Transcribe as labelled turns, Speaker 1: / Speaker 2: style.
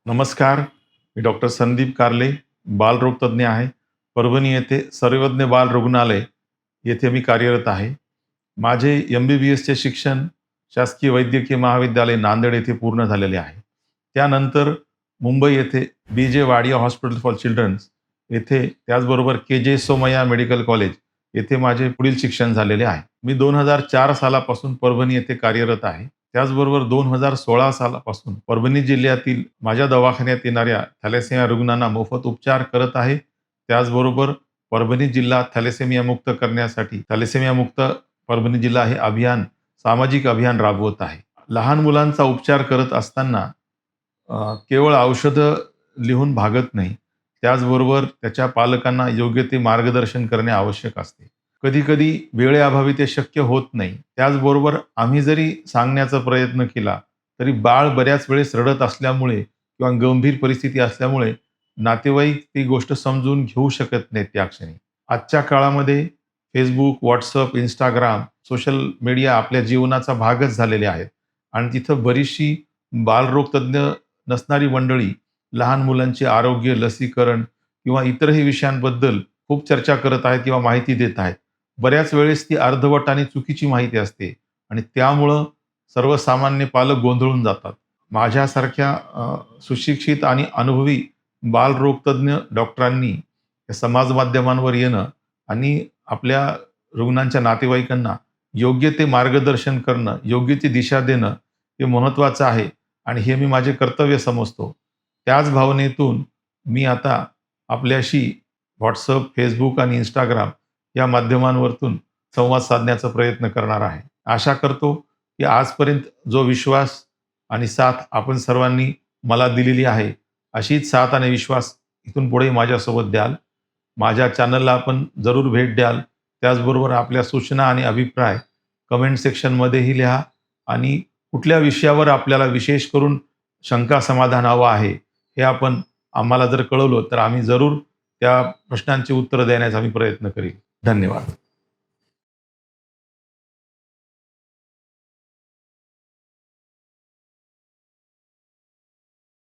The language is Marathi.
Speaker 1: नमस्कार. मी डॉक्टर संदीप कारले, बालरोगतज्ञ आहे. परभणी येथे सर्वज्ञ बाल रुग्णालय येथे मी कार्यरत आहे. माझे एम-बी-बी-एसचे शिक्षण शासकीय वैद्यकीय महाविद्यालय नांदेड येथे पूर्ण झालेले आहे. त्यानंतर मुंबई येथे B J. Wadia hospital for childrens येथे त्याचबरोबर के.जे. सोमय्या मेडिकल कॉलेज येथे माझे पुढील शिक्षण झालेले आहे. मी 2004 सालापासून परभणी येथे कार्यरत आहे. त्याचबरोबर 2016 सालापासून परभणी जिल्ह्यातील माझ्या दवाखान्यात येणाऱ्या थॅलेसेमिया रुग्णांना मोफत उपचार करत आहे. त्याचबरोबर परभणी जिल्हा थॅलेसेमिया मुक्त करण्यासाठी थॅलेसेमिया मुक्त परभणी जिल्हा हे अभियान, सामाजिक अभियान राबवत आहे. लहान मुलांचा उपचार करत असताना केवळ औषधं लिहून भागत नाही. त्याचबरोबर त्याच्या पालकांना योग्य ते मार्गदर्शन करणे आवश्यक असते. कधी-कधी वेळेअभावी ते शक्य होत नाही. त्याचबरोबर आम्ही जरी सांगण्याचा प्रयत्न केला, तरी बाळ बऱ्याच वेळेस रडत असल्यामुळे किंवा गंभीर परिस्थिती असल्यामुळे नातेवाईक ती गोष्ट समजून घेऊ शकत नाहीत त्या क्षणी. आजच्या काळामध्ये Facebook, WhatsApp, Instagram, social media आपल्या जीवनाचा भागच झालेले आहेत आणि तिथं बरीचशी बालरोगतज्ञ नसणारी मंडळी लहान मुलांचे आरोग्य, लसीकरण किंवा इतरही विषयांबद्दल खूप चर्चा करत आहेत किंवा माहिती देत आहेत. बऱ्याच वेळेस ती अर्धवट आणि चुकीची माहिती असते आणि त्यामुळं सर्वसामान्य पालक गोंधळून जातात. माझ्यासारख्या सुशिक्षित आणि अनुभवी बालरोगतज्ञ डॉक्टरांनी या समाज माध्यमांवर येणं आणि आपल्या रुग्णांच्या नातेवाईकांना योग्य ते मार्गदर्शन करणं, योग्य ती दिशा देणं हे महत्त्वाचं आहे आणि हे मी माझे कर्तव्य समजतो. त्याच भावनेतून मी आता आपल्याशी WhatsApp, Facebook आणि Instagram या माध्यमांवरतून संवाद साधण्याचा प्रयत्न करणार आहे. आशा करतो की आजपर्यंत जो विश्वास आणि साथ आपण सर्वांनी मला दिलेली आहे, अशीच साथ आणि विश्वास इथून पुढे माझ्यासोबत द्याल. माझ्या चॅनलला आपण जरूर भेट द्याल. त्याचबरोबर आपल्या सूचना आणि अभिप्राय कमेंट सेक्शनमध्येही लिहा आणि कुठल्या विषयावर आपल्याला विशेष करून शंका समाधान हवं आहे, हे आपण आम्हाला जर कळवलं तर आम्ही जरूर त्या प्रश्नांची उत्तरं देण्याचा आम्ही प्रयत्न करील. धन्यवाद.